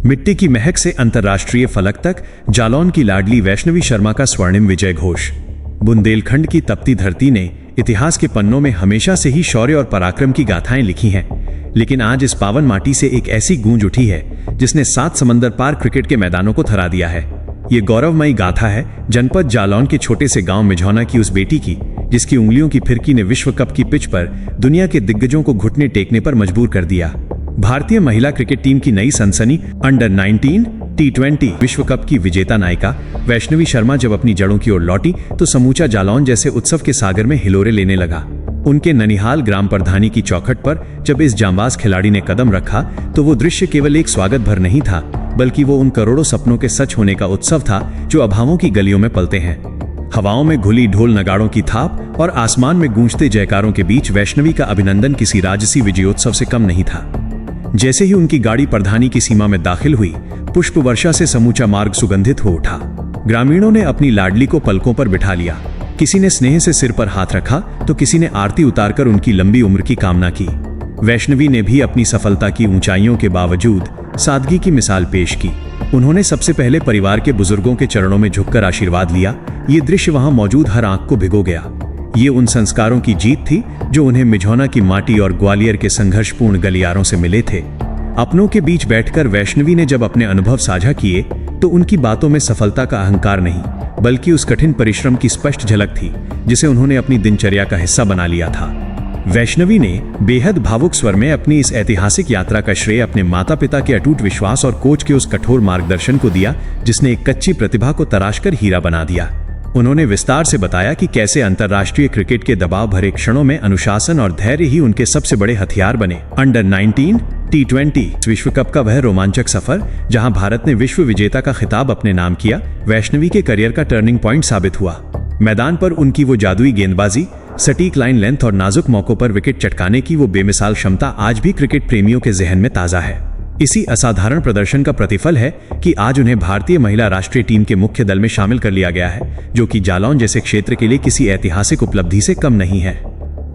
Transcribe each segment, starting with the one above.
मिट्टी की महक से अंतर्राष्ट्रीय फलक तक जालौन की लाडली वैष्णवी शर्मा का स्वर्णिम विजय घोष। बुंदेलखंड की तपती धरती ने इतिहास के पन्नों में हमेशा से ही शौर्य और पराक्रम की गाथाएं लिखी हैं, लेकिन आज इस पावन माटी से एक ऐसी गूंज उठी है जिसने 7 समंदर पार क्रिकेट के मैदानों को थरा दिया है। ये गौरवमयी गाथा है जनपद जालौन के छोटे से गांव मिझौना की उस बेटी की, जिसकी उंगलियों की फिरकी ने विश्व कप की पिच पर दुनिया के दिग्गजों को घुटने टेकने पर मजबूर कर दिया। भारतीय महिला क्रिकेट टीम की नई सनसनी अंडर 19 T20 विश्व कप की विजेता नायिका वैष्णवी शर्मा जब अपनी जड़ों की ओर लौटी तो समूचा जालौन जैसे उत्सव के सागर में हिलोरे लेने लगा। उनके ननिहाल ग्राम प्रधानी की चौखट पर जब इस जांबाज खिलाड़ी ने कदम रखा तो वो दृश्य केवल एक स्वागत भर नहीं था, बल्कि वो उन करोड़ों सपनों के सच होने का उत्सव था जो अभावों की गलियों में पलते हैं। हवाओं में घुली ढोल नगाड़ों की थाप और आसमान में गूंजते जयकारों के बीच वैष्णवी का अभिनंदन किसी राजसी विजयोत्सव से कम नहीं था। जैसे ही उनकी गाड़ी प्रधानी की सीमा में दाखिल हुई, पुष्प वर्षा से समूचा मार्ग सुगंधित हो उठा। ग्रामीणों ने अपनी लाडली को पलकों पर बिठा लिया। किसी ने स्नेह से सिर पर हाथ रखा तो किसी ने आरती उतारकर उनकी लंबी उम्र की कामना की। वैष्णवी ने भी अपनी सफलता की ऊंचाइयों के बावजूद सादगी की मिसाल पेश की। उन्होंने सबसे पहले परिवार के बुजुर्गों के चरणों में झुककर आशीर्वाद लिया। ये दृश्य वहां मौजूद हर आंख को भिगो गया। ये उन संस्कारों की जीत थी जो उन्हें मिझौना की माटी और ग्वालियर के संघर्षपूर्ण गलियारों से मिले थे। अपनों के बीच बैठकर वैष्णवी ने जब अपने अनुभव साझा किए तो उनकी बातों में सफलता का अहंकार नहीं, बल्कि उस कठिन परिश्रम की स्पष्ट झलक थी जिसे उन्होंने अपनी दिनचर्या का हिस्सा बना लिया था। वैष्णवी ने बेहद भावुक स्वर में अपनी इस ऐतिहासिक यात्रा का श्रेय अपने माता पिता के अटूट विश्वास और कोच के उस कठोर मार्गदर्शन को दिया जिसने एक कच्ची प्रतिभा को तराशकर हीरा बना दिया। उन्होंने विस्तार से बताया कि कैसे अंतर्राष्ट्रीय क्रिकेट के दबाव भरे क्षणों में अनुशासन और धैर्य ही उनके सबसे बड़े हथियार बने। अंडर 19 T20 विश्व कप का वह रोमांचक सफर जहां भारत ने विश्व विजेता का खिताब अपने नाम किया, वैष्णवी के करियर का टर्निंग पॉइंट साबित हुआ। मैदान पर उनकी वो जादुई गेंदबाजी, सटीक लाइन लेंथ और नाजुक मौकों पर विकेट चटकाने की वो बेमिसाल क्षमता आज भी क्रिकेट प्रेमियों के जहन में ताजा है। इसी असाधारण प्रदर्शन का प्रतिफल है कि आज उन्हें भारतीय महिला राष्ट्रीय टीम के मुख्य दल में शामिल कर लिया गया है, जो कि जालौन जैसे क्षेत्र के लिए किसी ऐतिहासिक उपलब्धि से कम नहीं है।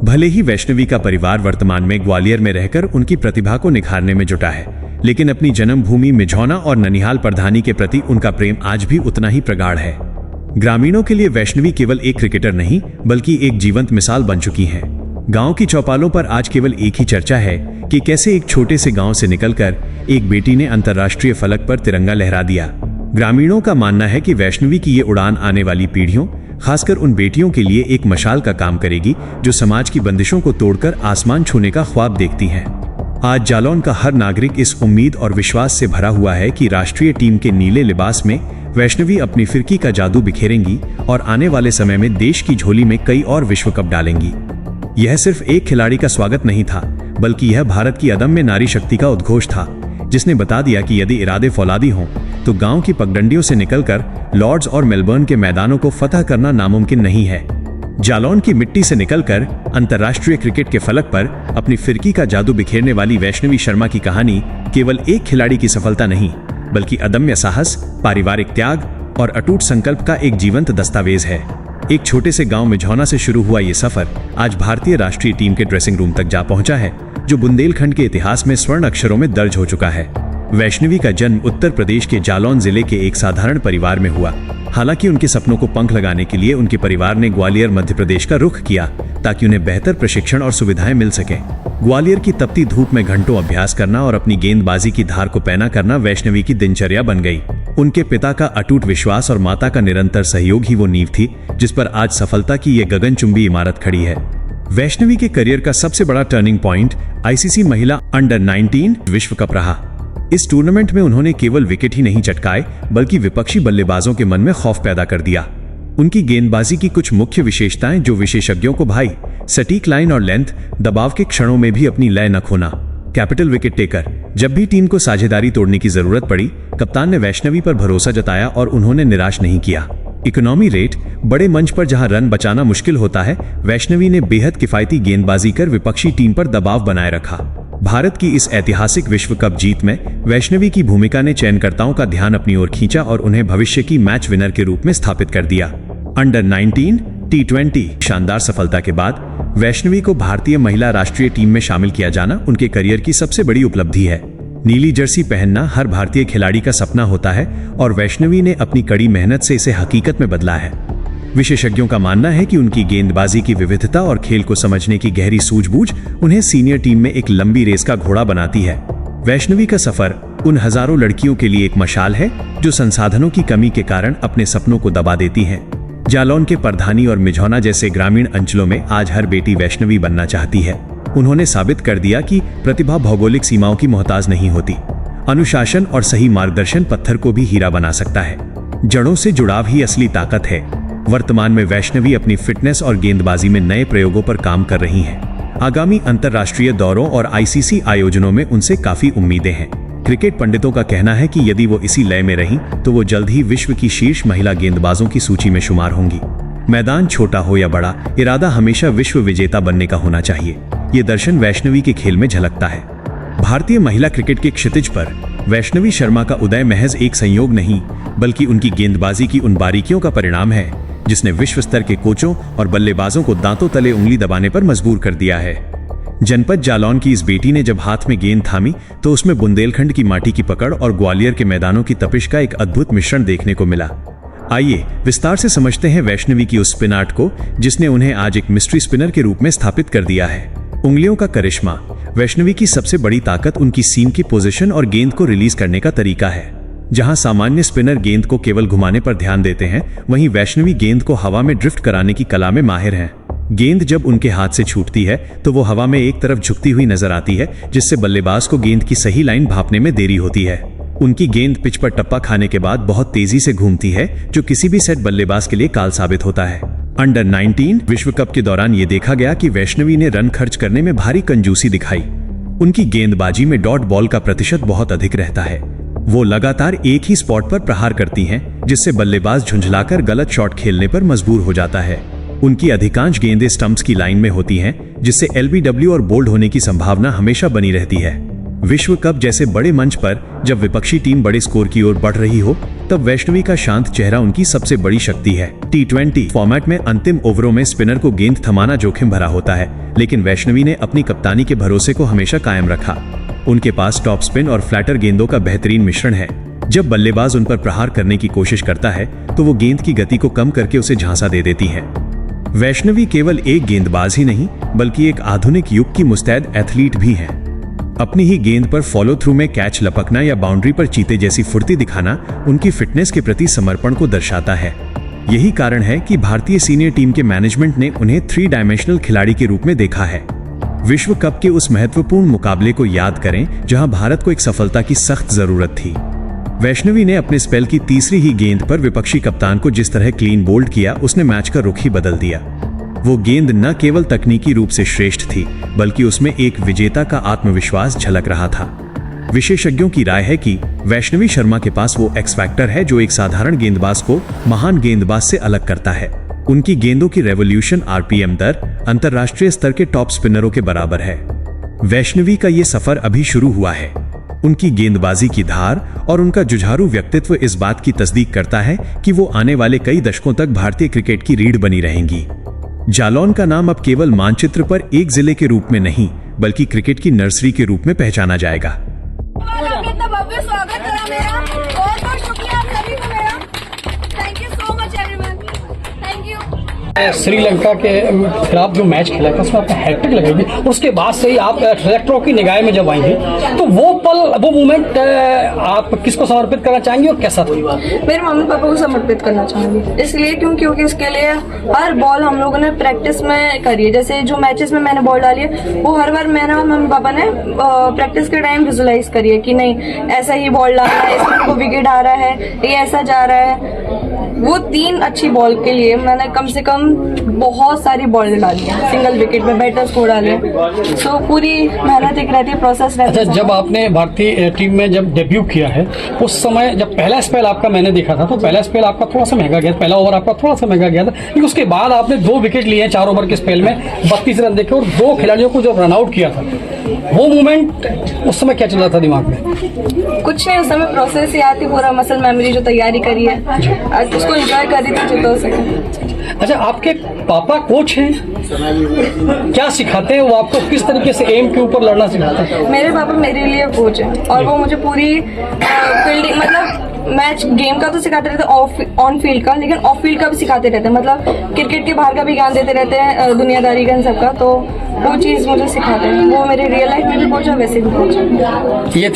भले ही वैष्णवी का परिवार वर्तमान में ग्वालियर में रहकर उनकी प्रतिभा को निखारने में जुटा है, लेकिन अपनी जन्मभूमि मिझौना और ननिहाल प्रधानी के प्रति उनका प्रेम आज भी उतना ही प्रगाढ़ है। ग्रामीणों के लिए वैष्णवी केवल एक क्रिकेटर नहीं, बल्कि एक जीवंत मिसाल बन चुकी हैं। गांव की चौपालों पर आज केवल एक ही चर्चा है कि कैसे एक छोटे से गांव से निकलकर एक बेटी ने अंतर्राष्ट्रीय फलक पर तिरंगा लहरा दिया। ग्रामीणों का मानना है कि वैष्णवी की ये उड़ान आने वाली पीढ़ियों, खासकर उन बेटियों के लिए एक मशाल का काम करेगी जो समाज की बंदिशों को तोड़कर आसमान छूने का ख्वाब देखती हैं। आज जालौन का हर नागरिक इस उम्मीद और विश्वास से भरा हुआ है कि राष्ट्रीय टीम के नीले लिबास में वैष्णवी अपनी फिरकी का जादू बिखेरेंगी और आने वाले समय में देश की झोली में कई और विश्व कप डालेंगी। यह सिर्फ एक खिलाड़ी का स्वागत नहीं था, बल्कि यह भारत की अदम्य नारी शक्ति का उद्घोष था, जिसने बता दिया कि यदि इरादे फौलादी हों तो गांव की पगडंडियों से निकलकर लॉर्ड्स और मेलबर्न के मैदानों को फतह करना नामुमकिन नहीं है। जालौन की मिट्टी से निकलकर अंतर्राष्ट्रीय क्रिकेट के फलक पर अपनी फिरकी का जादू बिखेरने वाली वैष्णवी शर्मा की कहानी केवल एक खिलाड़ी की सफलता नहीं, बल्कि अदम्य साहस, पारिवारिक त्याग और अटूट संकल्प का एक जीवंत दस्तावेज है। एक छोटे से गांव मिझौना से शुरू हुआ ये सफर आज भारतीय राष्ट्रीय टीम के ड्रेसिंग रूम तक जा पहुंचा है, जो बुंदेलखंड के इतिहास में स्वर्ण अक्षरों में दर्ज हो चुका है। वैष्णवी का जन्म उत्तर प्रदेश के जालौन जिले के एक साधारण परिवार में हुआ। हालांकि उनके सपनों को पंख लगाने के लिए उनके परिवार ने ग्वालियर मध्य प्रदेश का रुख किया ताकि उन्हें बेहतर प्रशिक्षण और सुविधाएं मिल सकें। ग्वालियर की तपती धूप में घंटों अभ्यास करना और अपनी गेंदबाजी की धार को पैना करना वैष्णवी की दिनचर्या बन गई। उनके पिता का अटूट विश्वास और माता का निरंतर सहयोग ही वो नींव थी जिस पर आज सफलता की ये गगनचुंबी इमारत खड़ी है। वैष्णवी के करियर का सबसे बड़ा टर्निंग पॉइंट आईसीसी महिला अंडर 19 विश्व कप रहा। इस टूर्नामेंट में उन्होंने केवल विकेट ही नहीं चटकाए, बल्कि विपक्षी बल्लेबाजों के मन में खौफ पैदा कर दिया। उनकी गेंदबाजी की कुछ मुख्य विशेषताएं जो विशेषज्ञों को भाई, सटीक लाइन और लेंथ, दबाव के क्षणों में भी अपनी लय न खोना, कैपिटल विकेट टेकर। जब भी टीम को साझेदारी तोड़ने की जरूरत पड़ी, कप्तान ने वैष्णवी पर भरोसा जताया और उन्होंने निराश नहीं किया। इकोनॉमी रेट, बड़े मंच पर जहां रन बचाना मुश्किल होता है, वैष्णवी ने बेहद किफायती गेंदबाजी कर विपक्षी टीम पर दबाव बनाए रखा। भारत की इस ऐतिहासिक विश्व कप जीत में वैष्णवी की भूमिका ने चयनकर्ताओं का ध्यान अपनी ओर खींचा और उन्हें भविष्य की मैच विनर के रूप में स्थापित कर दिया। अंडर 19 T20 शानदार सफलता के बाद वैष्णवी को भारतीय महिला राष्ट्रीय टीम में शामिल किया जाना उनके करियर की सबसे बड़ी उपलब्धि है। नीली जर्सी पहनना हर भारतीय खिलाड़ी का सपना होता है और वैष्णवी ने अपनी कड़ी मेहनत से इसे हकीकत में बदला है। विशेषज्ञों का मानना है कि उनकी गेंदबाजी की विविधता और खेल को समझने की गहरी सूझबूझ उन्हें सीनियर टीम में एक लंबी रेस का घोड़ा बनाती है। वैष्णवी का सफर उन हजारों लड़कियों के लिए एक मशाल है जो संसाधनों की कमी के कारण अपने सपनों को दबा देती हैं। जालौन के परधानी और मिझौना जैसे ग्रामीण अंचलों में आज हर बेटी वैष्णवी बनना चाहती है। उन्होंने साबित कर दिया कि प्रतिभा भौगोलिक सीमाओं की मोहताज नहीं होती। अनुशासन और सही मार्गदर्शन पत्थर को भी हीरा बना सकता है। जड़ों से जुड़ाव ही असली ताकत है। वर्तमान में वैष्णवी अपनी फिटनेस और गेंदबाजी में नए प्रयोगों पर काम कर रही हैं। आगामी अंतर्राष्ट्रीय दौरों और आईसीसी आयोजनों में उनसे काफी उम्मीदें हैं। क्रिकेट पंडितों का कहना है कि यदि वो इसी लय में रहीं तो वो जल्द ही विश्व की शीर्ष महिला गेंदबाजों की सूची में शुमार होंगी। मैदान छोटा हो या बड़ा, इरादा हमेशा विश्व विजेता बनने का होना चाहिए। ये दर्शन वैष्णवी के खेल में झलकता है। भारतीय महिला क्रिकेट के क्षितिज पर वैष्णवी शर्मा का उदय महज एक संयोग नहीं, बल्कि उनकी गेंदबाजी की उन बारीकियों का परिणाम है जिसने विश्व स्तर के कोचों और बल्लेबाजों को दांतों तले उंगली दबाने पर मजबूर कर दिया है। जनपद जालौन की इस बेटी ने जब हाथ में गेंद थामी तो उसमें बुंदेलखंड की माटी की पकड़ और ग्वालियर के मैदानों की तपिश का एक अद्भुत मिश्रण देखने को मिला। आइए विस्तार से समझते हैं वैष्णवी की उस स्पिन आर्ट को जिसने उन्हें आज एक मिस्ट्री स्पिनर के रूप में स्थापित कर दिया है। उंगलियों का करिश्मा। वैष्णवी की सबसे बड़ी ताकत उनकी सीम की पोजीशन और गेंद को रिलीज करने का तरीका है। जहां सामान्य स्पिनर गेंद को केवल घुमाने पर ध्यान देते हैं, वहीं वैष्णवी गेंद को हवा में ड्रिफ्ट कराने की कला में माहिर हैं। गेंद जब उनके हाथ से छूटती है तो वो हवा में एक तरफ झुकती हुई नजर आती है, जिससे बल्लेबाज को गेंद की सही लाइन भांपने में देरी होती है। उनकी गेंद पिच पर टप्पा खाने के बाद बहुत तेजी से घूमती है, जो किसी भी सेट बल्लेबाज के लिए काल साबित होता है। अंडर 19 विश्व कप के दौरान ये देखा गया कि वैष्णवी ने रन खर्च करने में भारी कंजूसी दिखाई। उनकी गेंदबाजी में डॉट बॉल का प्रतिशत बहुत अधिक रहता है। वो लगातार एक ही स्पॉट पर प्रहार करती हैं, जिससे बल्लेबाज झुंझलाकर गलत शॉट खेलने पर मजबूर हो जाता है। उनकी अधिकांश गेंदें स्टंप्स की लाइन में होती हैं, जिससे एलबीडब्ल्यू और बोल्ड होने की संभावना हमेशा बनी रहती है। विश्व कप जैसे बड़े मंच पर जब विपक्षी टीम बड़े स्कोर की ओर बढ़ रही हो, तब वैष्णवी का शांत चेहरा उनकी सबसे बड़ी शक्ति है। T20 फॉर्मेट में अंतिम ओवरों में स्पिनर को गेंद थमाना जोखिम भरा होता है, लेकिन वैष्णवी ने अपनी कप्तानी के भरोसे को हमेशा कायम रखा। उनके पास टॉप स्पिन और फ्लैटर गेंदों का बेहतरीन मिश्रण है। जब बल्लेबाज उन पर प्रहार करने की कोशिश करता है तो वो गेंद की गति को कम करके उसे झांसा दे देती है। वैष्णवी केवल एक गेंदबाज ही नहीं, बल्कि एक आधुनिक युग की मुस्तैद एथलीट भी हैं। अपनी ही गेंद पर फॉलो थ्रू में कैच लपकना या बाउंड्री पर चीते जैसी फुर्ती दिखाना उनकी फिटनेस के प्रति समर्पण को दर्शाता है। यही कारण है कि भारतीय सीनियर टीम के मैनेजमेंट ने उन्हें 3 डायमेंशनल खिलाड़ी के रूप में देखा है। विश्व कप के उस महत्वपूर्ण मुकाबले को याद करें जहां भारत को एक सफलता की सख्त जरूरत थी। वैष्णवी ने अपने स्पेल की तीसरी ही गेंद पर विपक्षी कप्तान को जिस तरह क्लीन बोल्ड किया, उसने मैच का रुख ही बदल दिया। वो गेंद न केवल तकनीकी रूप से श्रेष्ठ थी, बल्कि उसमें एक विजेता का आत्मविश्वास झलक रहा था। विशेषज्ञों की राय है कि वैष्णवी शर्मा के पास वो एक्स फैक्टर है जो एक साधारण गेंदबाज को महान गेंदबाज से अलग करता है। उनकी गेंदों की रेवोल्यूशन आरपीएम दर अंतर्राष्ट्रीय स्तर के टॉप स्पिनरों के बराबर है। वैष्णवी का ये सफर अभी शुरू हुआ है। उनकी गेंदबाजी की धार और उनका जुझारू व्यक्तित्व इस बात की तस्दीक करता है कि वो आने वाले कई दशकों तक भारतीय क्रिकेट की रीढ़ बनी रहेंगी। जालौन का नाम अब केवल मानचित्र पर एक जिले के रूप में नहीं, बल्कि क्रिकेट की नर्सरी के रूप में पहचाना जाएगा। श्रीलंका के खिलाफ जो मैच खेला था उसमें आपको हैट्रिक लगेगी, उसके बाद से ही आप ट्रैक्टरों की निगाह में जब आएंगे तो वो पल, वो मोमेंट आप किसको समर्पित करना चाहेंगे और कैसा था? मेरे मम्मी पापा को समर्पित करना चाहूंगी, इसलिए क्योंकि इसके लिए हर बॉल हम लोगों ने प्रैक्टिस में करी है। जैसे जो मैचेस में मैंने बॉल डाली है वो हर बार मैंने और मम्मी पापा ने प्रैक्टिस के टाइम विजुलाइज करी है कि नहीं ऐसा ही बॉल डालना है, इसमें को विकेट आ रहा है, ये ऐसा जा रहा है। वो 3 अच्छी बॉल के लिए मैंने कम से कम बहुत सारी बॉल डाली है, सिंगल विकेट में बैटर्स को डाले। सो पूरी मेहनत एक रहती है, प्रोसेस रहता है। अच्छा, जब आपने भारतीय टीम में जब डेब्यू किया है उस समय जब पहला स्पेल आपका मैंने देखा था तो पहला स्पेल आपका थोड़ा सा महंगा गया, पहला ओवर आपका थोड़ा सा महंगा गया था, लेकिन उसके बाद आपने 2 विकेट लिए 4 ओवर के स्पेल में 32 रन देखे और 2 खिलाड़ियों को जब रन आउट किया था, वो मोमेंट उस समय क्या चल रहा था दिमाग में? कुछ नहीं, उस समय प्रोसेस ही आती, पूरा मसल मेमोरी जो तैयारी करी है उसको एंजॉय कर रही थी जितना हो सके। अच्छा, आपके पापा कोच हैं, क्या सिखाते हैं वो आपको, किस तरीके से एम के ऊपर लड़ना सिखाते हैं? मेरे पापा मेरे लिए कोच है और वो मुझे पूरी फील्डिंग मतलब मैच गेम का तो सिखाते रहते हैं ऑन फील्ड का, लेकिन ऑफ फील्ड का भी सिखाते रहते हैं, मतलब क्रिकेट के बाहर का भी ज्ञान देते रहते हैं, दुनियादारी का इन सब का, तो वो चीज़ मुझे सिखाते हैं। वो मेरे रियल लाइफ में भी कोच है, वैसे भी कोच है। ये